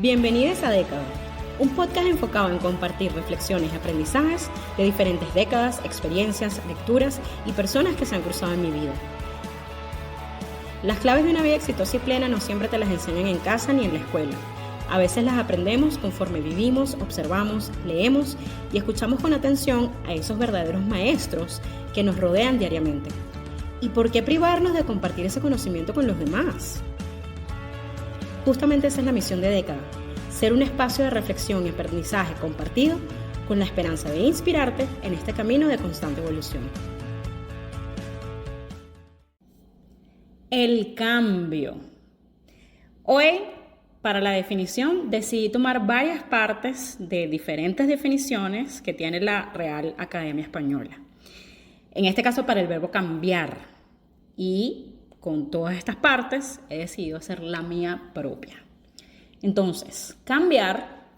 Bienvenidos a Década, un podcast enfocado en compartir reflexiones y aprendizajes de diferentes décadas, experiencias, lecturas y personas que se han cruzado en mi vida. Las claves de una vida exitosa y plena no siempre te las enseñan en casa ni en la escuela. A veces las aprendemos conforme vivimos, observamos, leemos y escuchamos con atención a esos verdaderos maestros que nos rodean diariamente. ¿Y por qué privarnos de compartir ese conocimiento con los demás? Justamente esa es la misión de Década, ser un espacio de reflexión y aprendizaje compartido con la esperanza de inspirarte en este camino de constante evolución. El cambio. Hoy, para la definición, decidí tomar varias partes de diferentes definiciones que tiene la Real Academia Española. En este caso, para el verbo cambiar. Y con todas estas partes he decidido hacer la mía propia. Entonces, cambiar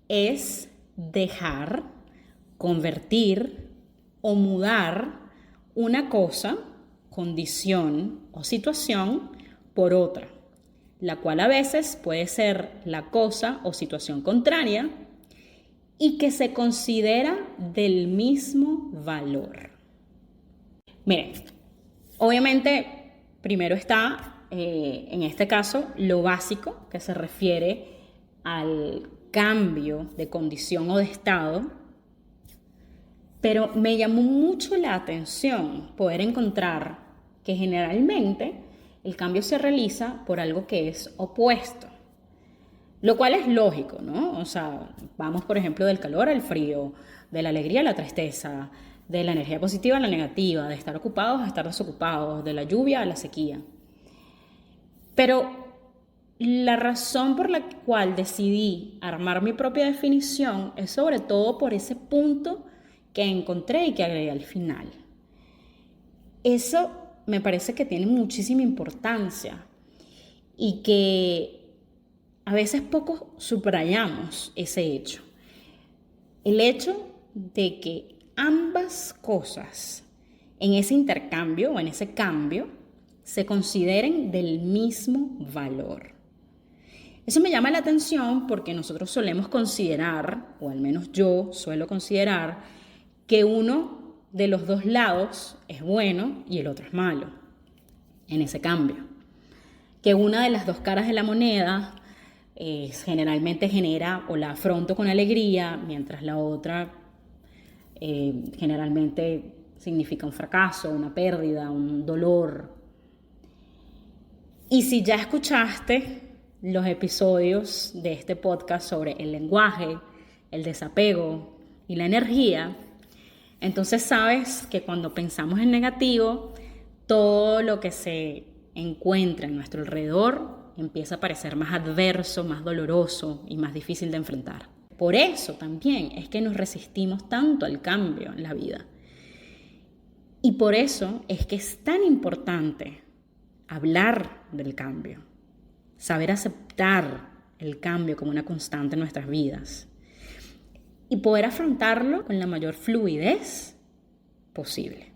es dejar, convertir o mudar una cosa, condición o situación por otra, la cual a veces puede ser la cosa o situación contraria y que se considera del mismo valor. Miren, obviamente primero está, en este caso, lo básico que se refiere al cambio de condición o de estado, pero me llamó mucho la atención poder encontrar que generalmente el cambio se realiza por algo que es opuesto, lo cual es lógico, ¿no? O sea, vamos por ejemplo del calor al frío, de la alegría a la tristeza, de la energía positiva a la negativa, de estar ocupados a estar desocupados, de la lluvia a la sequía. Pero la razón por la cual decidí armar mi propia definición es sobre todo por ese punto que encontré y que agregué al final. Eso me parece que tiene muchísima importancia y que a veces poco subrayamos ese hecho. El hecho de que ambas cosas en ese intercambio o en ese cambio se consideren del mismo valor. Eso me llama la atención porque nosotros solemos considerar, o al menos yo suelo considerar, que uno de los dos lados es bueno y el otro es malo en ese cambio. Que una de las dos caras de la moneda generalmente genera o la afronto con alegría, mientras la otra generalmente significa un fracaso, una pérdida, un dolor. Y si ya escuchaste los episodios de este podcast sobre el lenguaje, el desapego y la energía, entonces sabes que cuando pensamos en negativo, todo lo que se encuentra en nuestro alrededor empieza a parecer más adverso, más doloroso y más difícil de enfrentar. Por eso también es que nos resistimos tanto al cambio en la vida. Y por eso es que es tan importante hablar del cambio, saber aceptar el cambio como una constante en nuestras vidas y poder afrontarlo con la mayor fluidez posible.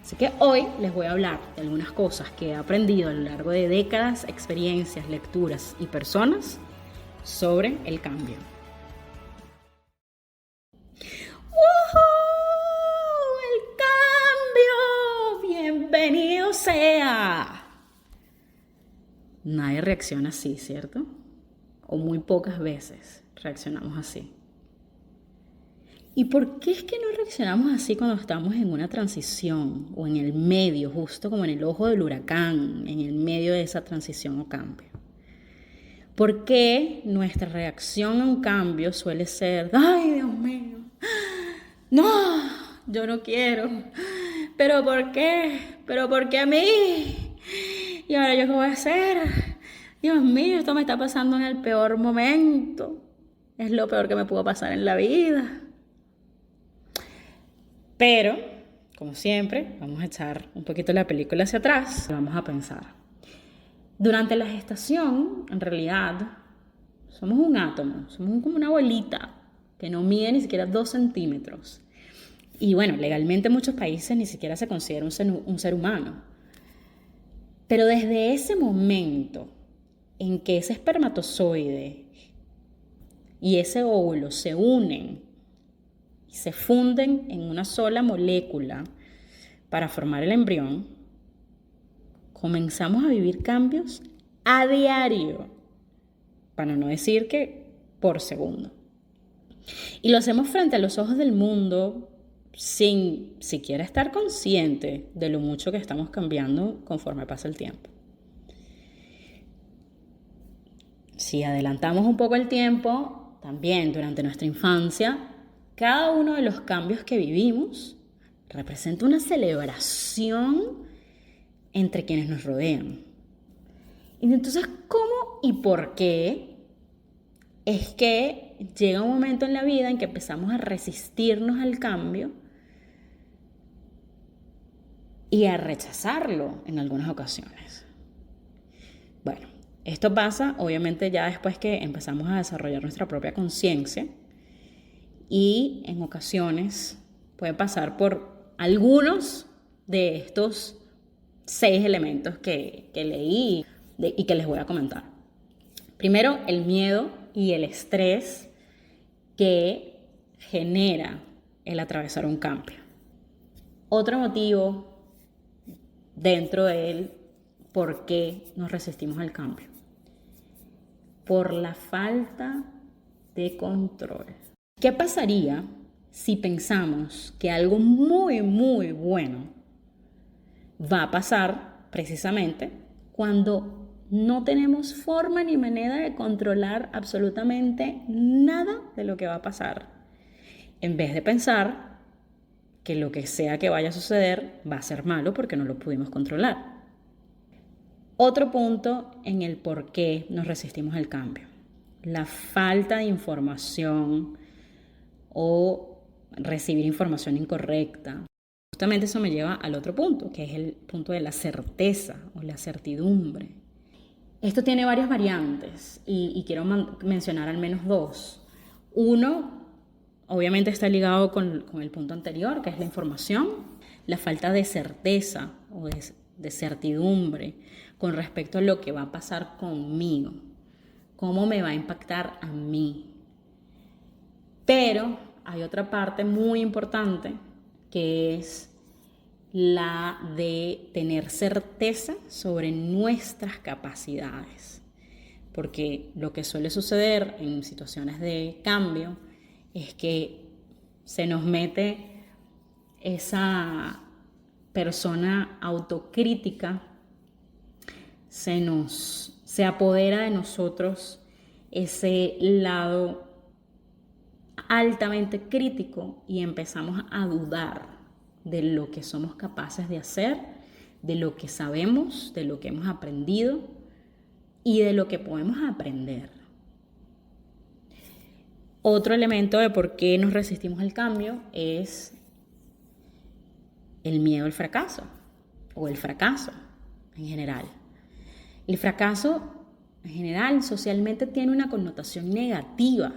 Así que hoy les voy a hablar de algunas cosas que he aprendido a lo largo de décadas, experiencias, lecturas y personas sobre el cambio. ¡Bienvenido sea! Nadie reacciona así, ¿cierto? O muy pocas veces reaccionamos así. ¿Y por qué es que no reaccionamos así cuando estamos en una transición o en el medio, justo como en el ojo del huracán, en el medio de esa transición o cambio? ¿Por qué nuestra reacción a un cambio suele ser, ¡ay, Dios mío! ¡No! Yo no quiero. ¿Pero por qué? ¿Pero por qué a mí? ¿Y ahora yo qué voy a hacer? Dios mío, esto me está pasando en el peor momento. Es lo peor que me pudo pasar en la vida. Pero, como siempre, vamos a echar un poquito la película hacia atrás y vamos a pensar. Durante la gestación, en realidad, somos un átomo, somos como una bolita que no mide ni siquiera 2 centímetros. Y bueno, legalmente en muchos países ni siquiera se considera un ser humano. Pero desde ese momento en que ese espermatozoide y ese óvulo se unen y se funden en una sola molécula para formar el embrión, comenzamos a vivir cambios a diario, para no decir que por segundo. Y lo hacemos frente a los ojos del mundo sin siquiera estar consciente de lo mucho que estamos cambiando conforme pasa el tiempo. Si adelantamos un poco el tiempo, también durante nuestra infancia, cada uno de los cambios que vivimos representa una celebración entre quienes nos rodean. Y entonces, ¿cómo y por qué es que llega un momento en la vida en que empezamos a resistirnos al cambio y a rechazarlo en algunas ocasiones? Bueno, esto pasa obviamente ya después que empezamos a desarrollar nuestra propia conciencia, y en ocasiones puede pasar por algunos de estos 6 elementos que leí y que les voy a comentar. Primero, el miedo y el estrés que genera el atravesar un cambio. Otro motivo dentro de él, ¿por qué nos resistimos al cambio? Por la falta de control. ¿Qué pasaría si pensamos que algo muy, muy bueno va a pasar precisamente cuando no tenemos forma ni manera de controlar absolutamente nada de lo que va a pasar? En vez de pensar que lo que sea que vaya a suceder va a ser malo porque no lo pudimos controlar. Otro punto en el por qué nos resistimos al cambio: la falta de información o recibir información incorrecta. Justamente eso me lleva al otro punto, que es el punto de la certeza o la certidumbre. Esto tiene varias variantes y quiero mencionar al menos 2. Uno, obviamente está ligado con el punto anterior, que es la información, la falta de certeza o de certidumbre con respecto a lo que va a pasar conmigo, cómo me va a impactar a mí. Pero hay otra parte muy importante, que es la de tener certeza sobre nuestras capacidades. Porque lo que suele suceder en situaciones de cambio es que se nos mete esa persona autocrítica, se apodera de nosotros ese lado altamente crítico y empezamos a dudar de lo que somos capaces de hacer, de lo que sabemos, de lo que hemos aprendido y de lo que podemos aprender. Otro elemento de por qué nos resistimos al cambio es el miedo al fracaso o el fracaso en general. El fracaso en general socialmente tiene una connotación negativa.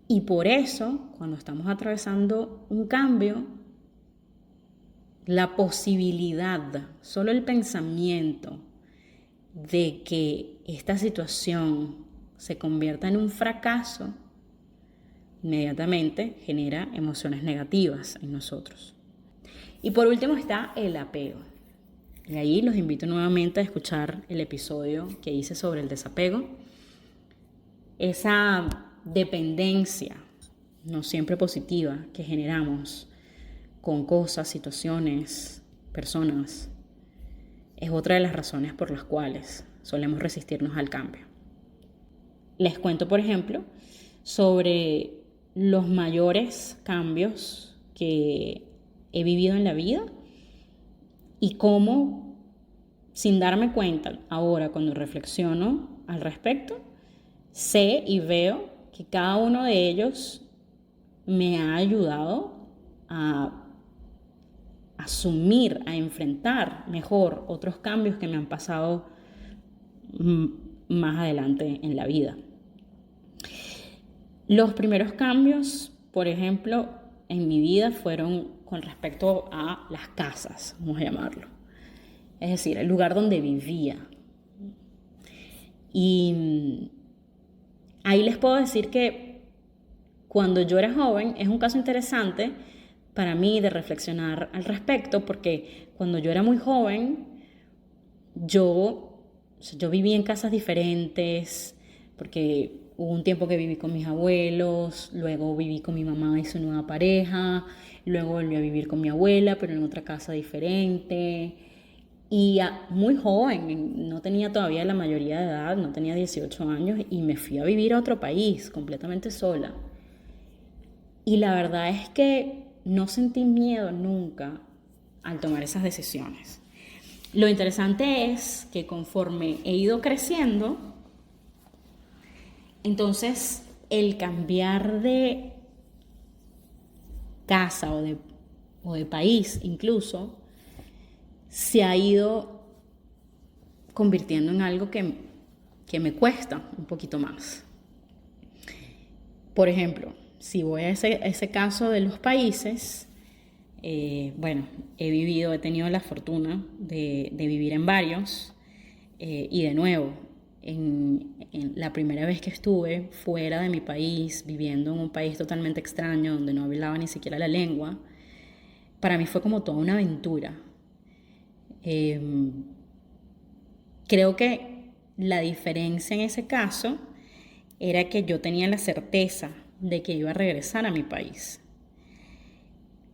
Y por eso, cuando estamos atravesando un cambio, la posibilidad, solo el pensamiento de que esta situación se convierta en un fracaso, inmediatamente genera emociones negativas en nosotros. Y por último está el apego. Y ahí los invito nuevamente a escuchar el episodio que hice sobre el desapego. Esa dependencia, no siempre positiva, que generamos con cosas, situaciones, personas, es otra de las razones por las cuales solemos resistirnos al cambio. Les cuento, por ejemplo, sobre los mayores cambios que he vivido en la vida y cómo, sin darme cuenta, ahora cuando reflexiono al respecto, sé y veo que cada uno de ellos me ha ayudado a asumir, a enfrentar mejor otros cambios que me han pasado más adelante en la vida. Los primeros cambios, por ejemplo, en mi vida fueron con respecto a las casas, vamos a llamarlo. Es decir, el lugar donde vivía. Y Ahí les puedo decir que cuando yo era joven es un caso interesante para mí de reflexionar al respecto, porque cuando yo era muy joven, yo viví en casas diferentes, porque hubo un tiempo que viví con mis abuelos, luego viví con mi mamá y su nueva pareja, luego volví a vivir con mi abuela, pero en otra casa diferente. Y muy joven, no tenía todavía la mayoría de edad, no tenía 18 años, y me fui a vivir a otro país completamente sola. Y la verdad es que no sentí miedo nunca al tomar esas decisiones. Lo interesante es que conforme he ido creciendo, entonces el cambiar de casa o de país incluso, se ha ido convirtiendo en algo que me cuesta un poquito más. Por ejemplo, si voy a ese caso de los países, bueno, he tenido la fortuna de vivir en varios, y de nuevo, en la primera vez que estuve fuera de mi país, viviendo en un país totalmente extraño, donde no hablaba ni siquiera la lengua, para mí fue como toda una aventura. Creo que la diferencia en ese caso era que yo tenía la certeza de que iba a regresar a mi país.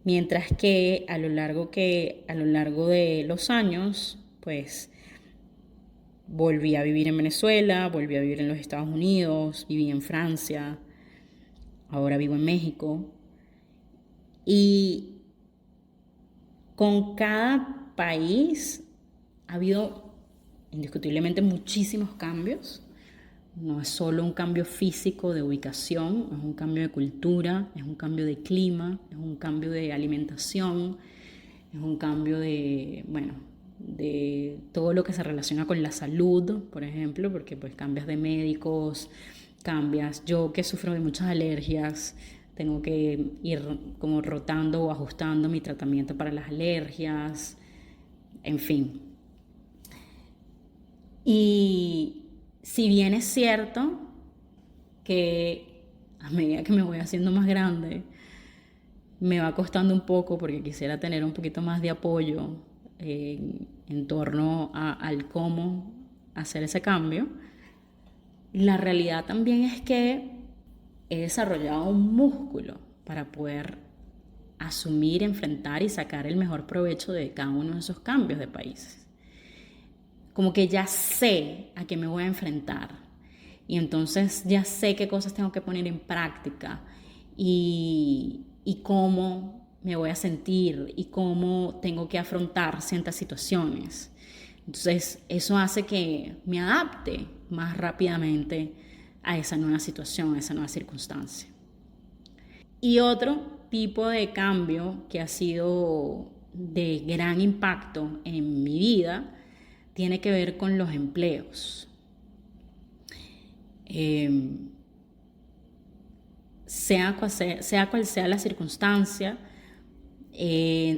Mientras que a lo largo de los años, pues volví a vivir en Venezuela, volví a vivir en los Estados Unidos, viví en Francia, ahora vivo en México. Y con cada país ha habido indiscutiblemente muchísimos cambios. No es solo un cambio físico de ubicación, es un cambio de cultura, es un cambio de clima, es un cambio de alimentación, es un cambio de todo lo que se relaciona con la salud, por ejemplo, porque pues cambias de médicos, yo que sufro de muchas alergias, tengo que ir como rotando o ajustando mi tratamiento para las alergias, en fin. Y si bien es cierto que a medida que me voy haciendo más grande, me va costando un poco porque quisiera tener un poquito más de apoyo en torno al cómo hacer ese cambio, la realidad también es que he desarrollado un músculo para poder asumir, enfrentar y sacar el mejor provecho de cada uno de esos cambios de países. Como que ya sé a qué me voy a enfrentar y entonces ya sé qué cosas tengo que poner en práctica y cómo me voy a sentir y cómo tengo que afrontar ciertas situaciones. Entonces eso hace que me adapte más rápidamente a esa nueva situación, a esa nueva circunstancia. Y otro tipo de cambio que ha sido de gran impacto en mi vida tiene que ver con los empleos. Sea cual sea la circunstancia,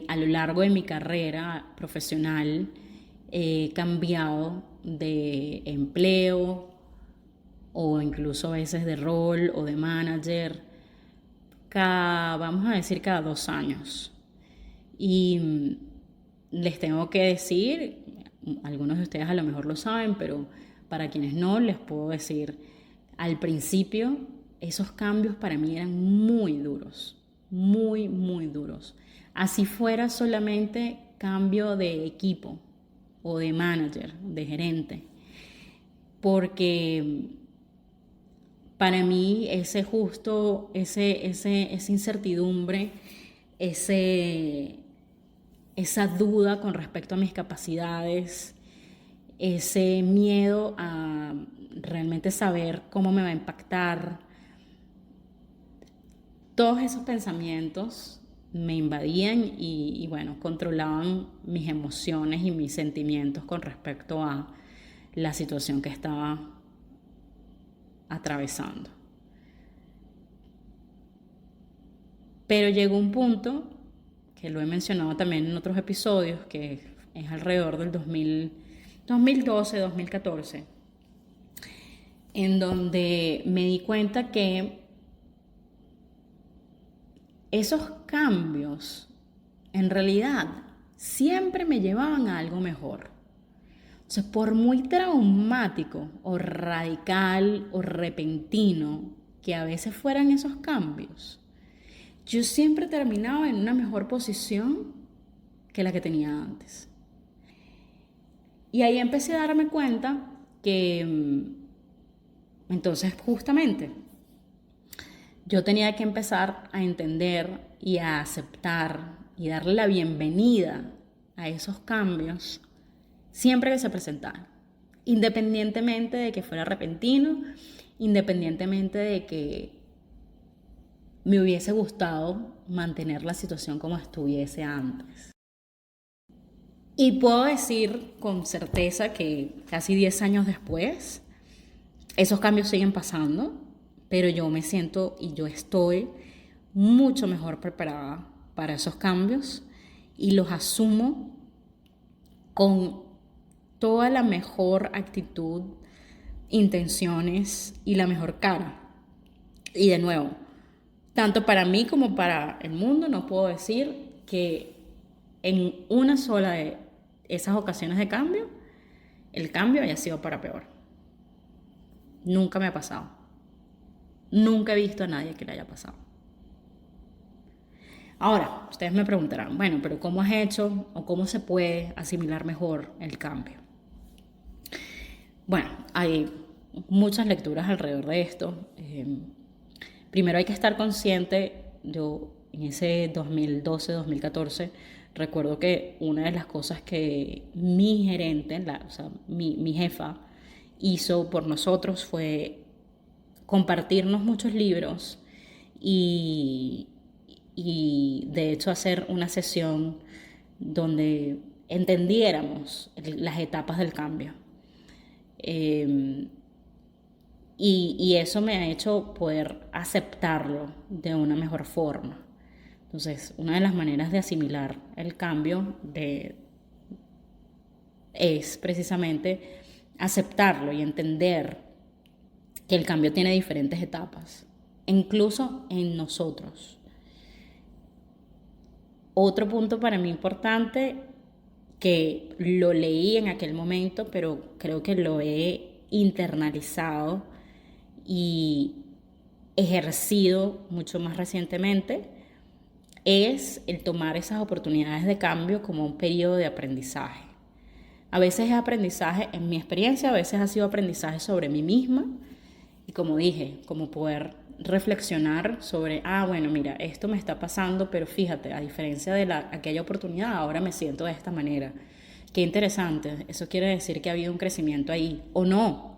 a lo largo de mi carrera profesional he cambiado de empleo o incluso a veces de rol o de manager vamos a decir cada 2 años. Y les tengo que decir, algunos de ustedes a lo mejor lo saben, pero para quienes no, les puedo decir, al principio esos cambios para mí eran muy duros, muy, muy duros. Así fuera solamente cambio de equipo o de manager, de gerente, porque para mí esa incertidumbre, esa duda con respecto a mis capacidades, ese miedo a realmente saber cómo me va a impactar, todos esos pensamientos me invadían y bueno, controlaban mis emociones y mis sentimientos con respecto a la situación que estaba atravesando. Pero llegó un punto, que lo he mencionado también en otros episodios, que es alrededor del 2012, 2014, en donde me di cuenta que esos cambios en realidad siempre me llevaban a algo mejor. O sea, por muy traumático o radical o repentino que a veces fueran esos cambios, yo siempre terminaba en una mejor posición que la que tenía antes. Y ahí empecé a darme cuenta que entonces justamente yo tenía que empezar a entender y a aceptar y darle la bienvenida a esos cambios siempre que se presentaran, independientemente de que fuera repentino, independientemente de que me hubiese gustado mantener la situación como estuviese antes. Y puedo decir con certeza que casi 10 años después, esos cambios siguen pasando, pero yo me siento y yo estoy mucho mejor preparada para esos cambios y los asumo con toda la mejor actitud, intenciones y la mejor cara. Y de nuevo, tanto para mí como para el mundo, no puedo decir que en una sola de esas ocasiones de cambio, el cambio haya sido para peor. Nunca me ha pasado. Nunca he visto a nadie que le haya pasado. Ahora, ustedes me preguntarán, bueno, pero ¿cómo has hecho o cómo se puede asimilar mejor el cambio? Bueno, hay muchas lecturas alrededor de esto. Primero hay que estar consciente. Yo en ese 2012-2014 recuerdo que una de las cosas que mi gerente, mi jefa, hizo por nosotros fue compartirnos muchos libros y de hecho hacer una sesión donde entendiéramos las etapas del cambio. Y eso me ha hecho poder aceptarlo de una mejor forma. Entonces, una de las maneras de asimilar el cambio es precisamente aceptarlo y entender que el cambio tiene diferentes etapas, incluso en nosotros. Otro punto para mí importante, que lo leí en aquel momento, pero creo que lo he internalizado y ejercido mucho más recientemente, es el tomar esas oportunidades de cambio como un periodo de aprendizaje. A veces es aprendizaje, en mi experiencia, a veces ha sido aprendizaje sobre mí misma y como dije, como poder reflexionar sobre, bueno, mira, esto me está pasando, pero fíjate, a diferencia de aquella oportunidad, ahora me siento de esta manera. Qué interesante, eso quiere decir que ha habido un crecimiento ahí, o no.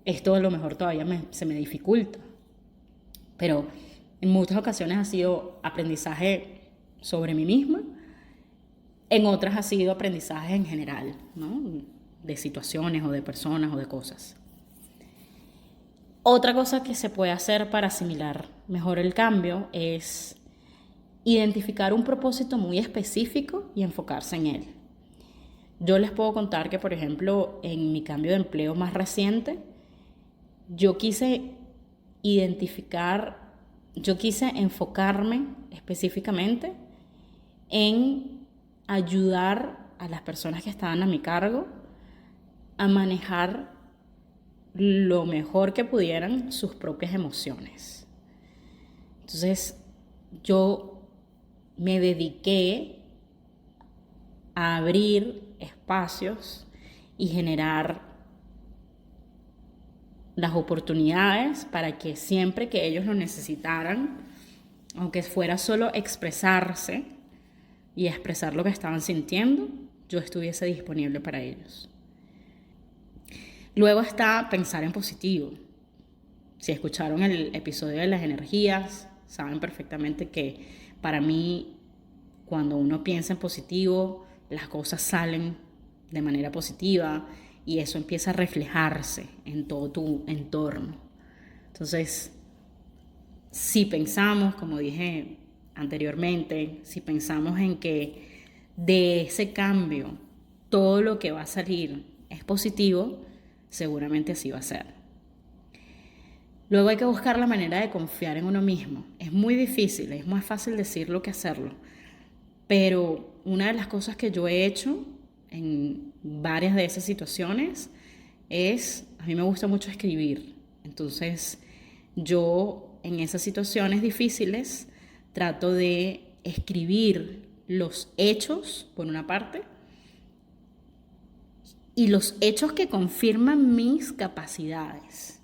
Esto a lo mejor todavía se me dificulta, pero en muchas ocasiones ha sido aprendizaje sobre mí misma, en otras ha sido aprendizaje en general, ¿no? De situaciones o de personas o de cosas. Otra cosa que se puede hacer para asimilar mejor el cambio es identificar un propósito muy específico y enfocarse en él. Yo les puedo contar que, por ejemplo, en mi cambio de empleo más reciente, yo quise enfocarme específicamente en ayudar a las personas que estaban a mi cargo a manejar lo mejor que pudieran sus propias emociones. Entonces, yo me dediqué a abrir espacios y generar las oportunidades para que siempre que ellos lo necesitaran, aunque fuera solo expresarse y expresar lo que estaban sintiendo, yo estuviese disponible para ellos. Luego está pensar en positivo. Si escucharon el episodio de las energías, saben perfectamente que para mí, cuando uno piensa en positivo, las cosas salen de manera positiva y eso empieza a reflejarse en todo tu entorno. Entonces, si pensamos, como dije anteriormente, si pensamos en que de ese cambio todo lo que va a salir es positivo, seguramente así va a ser. Luego hay que buscar la manera de confiar en uno mismo. Es muy difícil, es más fácil decirlo que hacerlo. Pero una de las cosas que yo he hecho en varias de esas situaciones a mí me gusta mucho escribir. Entonces, yo en esas situaciones difíciles trato de escribir los hechos, por una parte, y los hechos que confirman mis capacidades,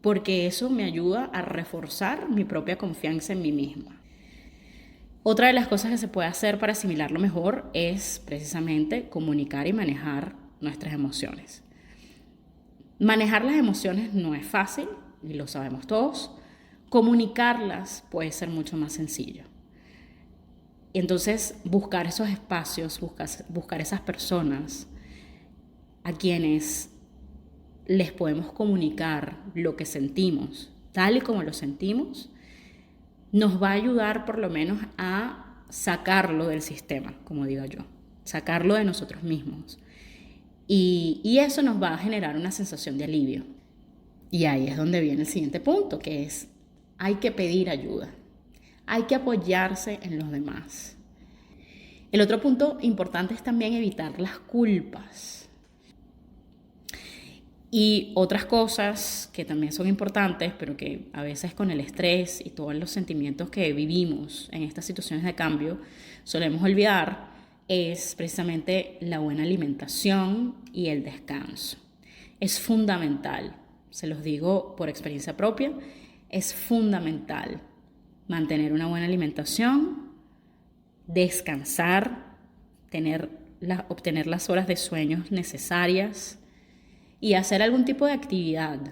porque eso me ayuda a reforzar mi propia confianza en mí misma. Otra de las cosas que se puede hacer para asimilarlo mejor es precisamente comunicar y manejar nuestras emociones. Manejar las emociones no es fácil, y lo sabemos todos. Comunicarlas puede ser mucho más sencillo. Y entonces buscar esos espacios, buscar esas personas a quienes les podemos comunicar lo que sentimos, tal y como lo sentimos, nos va a ayudar por lo menos a sacarlo del sistema, como digo yo, sacarlo de nosotros mismos. Y eso nos va a generar una sensación de alivio. Y ahí es donde viene el siguiente punto, que es, hay que pedir ayuda, hay que apoyarse en los demás. El otro punto importante es también evitar las culpas. Y otras cosas que también son importantes, pero que a veces con el estrés y todos los sentimientos que vivimos en estas situaciones de cambio solemos olvidar, es precisamente la buena alimentación y el descanso. Es fundamental, se los digo por experiencia propia, es fundamental mantener una buena alimentación, descansar, obtener las horas de sueño necesarias, y hacer algún tipo de actividad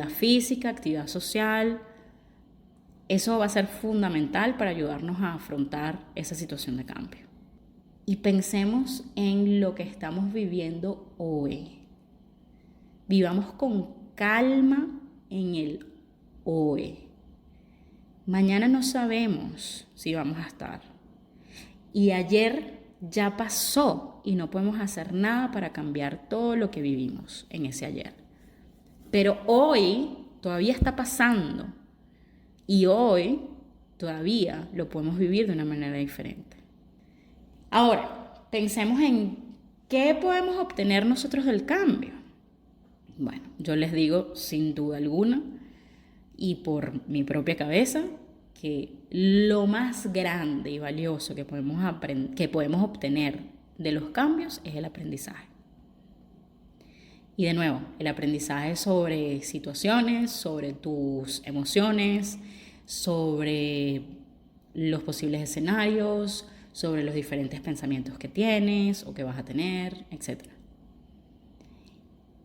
física, actividad social. Eso va a ser fundamental para ayudarnos a afrontar esa situación de cambio. Y pensemos en lo que estamos viviendo hoy. Vivamos con calma en el hoy. Mañana no sabemos si vamos a estar. Y ayer ya pasó y no podemos hacer nada para cambiar todo lo que vivimos en ese ayer. Pero hoy todavía está pasando y hoy todavía lo podemos vivir de una manera diferente. Ahora, pensemos en qué podemos obtener nosotros del cambio. Bueno, yo les digo sin duda alguna y por mi propia cabeza que lo más grande y valioso que podemos obtener de los cambios es el aprendizaje. Y de nuevo, el aprendizaje sobre situaciones, sobre tus emociones, sobre los posibles escenarios, sobre los diferentes pensamientos que tienes o que vas a tener, etc.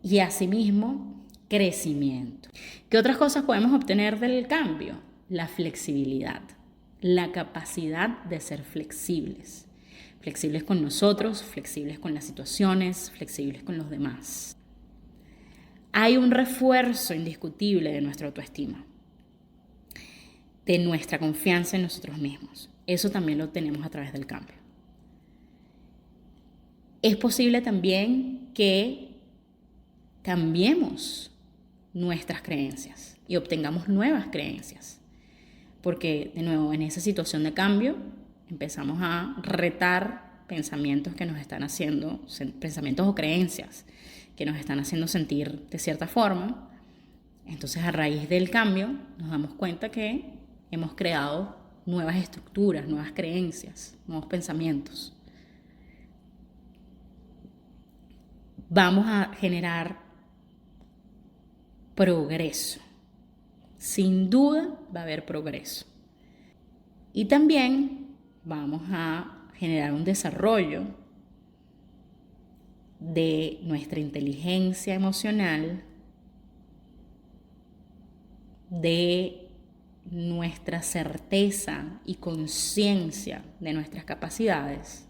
Y asimismo, crecimiento. ¿Qué otras cosas podemos obtener del cambio? La flexibilidad, la capacidad de ser flexibles. Flexibles con nosotros, flexibles con las situaciones, flexibles con los demás. Hay un refuerzo indiscutible de nuestra autoestima, de nuestra confianza en nosotros mismos. Eso también lo tenemos a través del cambio. Es posible también que cambiemos nuestras creencias y obtengamos nuevas creencias. Porque, de nuevo, en esa situación de cambio empezamos a retar pensamientos que nos están haciendo, pensamientos o creencias que nos están haciendo sentir de cierta forma. Entonces, a raíz del cambio, nos damos cuenta que hemos creado nuevas estructuras, nuevas creencias, nuevos pensamientos. Vamos a generar progreso. Sin duda va a haber progreso. Y también vamos a generar un desarrollo de nuestra inteligencia emocional, de nuestra certeza y conciencia de nuestras capacidades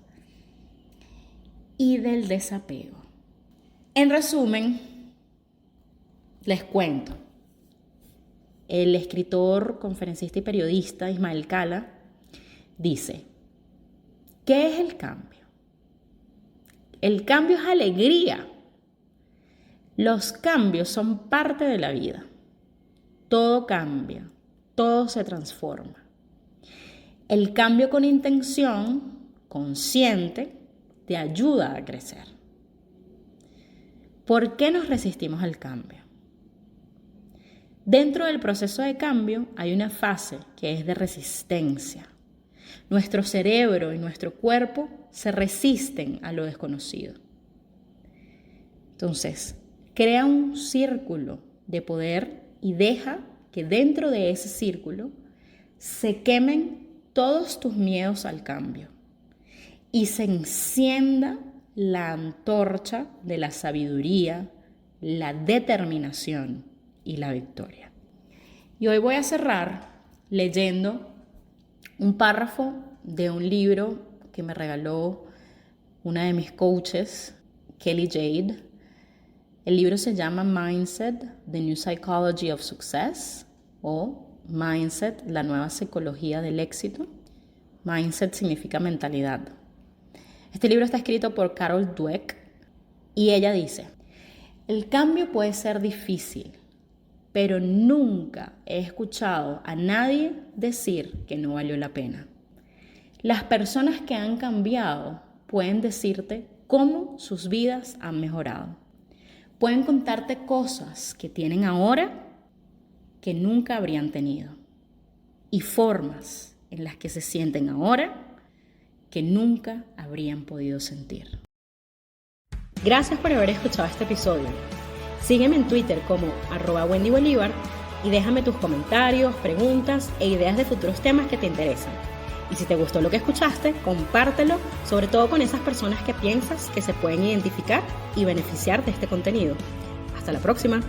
y del desapego. En resumen, les cuento. El escritor, conferencista y periodista Ismael Cala dice: ¿qué es el cambio? El cambio es alegría. Los cambios son parte de la vida. todo cambia, todo se transforma. El cambio con intención consciente te ayuda a crecer. ¿Por qué nos resistimos al cambio? Dentro del proceso de cambio hay una fase que es de resistencia. Nuestro cerebro y nuestro cuerpo se resisten a lo desconocido. Entonces, crea un círculo de poder y deja que dentro de ese círculo se quemen todos tus miedos al cambio y se encienda la antorcha de la sabiduría, la determinación y la victoria. Y hoy voy a cerrar leyendo un párrafo de un libro que me regaló una de mis coaches, Kelly Jade. El libro se llama Mindset, The New Psychology of Success, o Mindset, la nueva psicología del éxito. Mindset significa mentalidad. Este libro está escrito por Carol Dweck y ella dice: el cambio puede ser difícil, pero nunca he escuchado a nadie decir que no valió la pena. Las personas que han cambiado pueden decirte cómo sus vidas han mejorado. Pueden contarte cosas que tienen ahora que nunca habrían tenido y formas en las que se sienten ahora que nunca habrían podido sentir. Gracias por haber escuchado este episodio. Sígueme en Twitter como @WendyBolivar y déjame tus comentarios, preguntas e ideas de futuros temas que te interesan. Y si te gustó lo que escuchaste, compártelo, sobre todo con esas personas que piensas que se pueden identificar y beneficiar de este contenido. Hasta la próxima.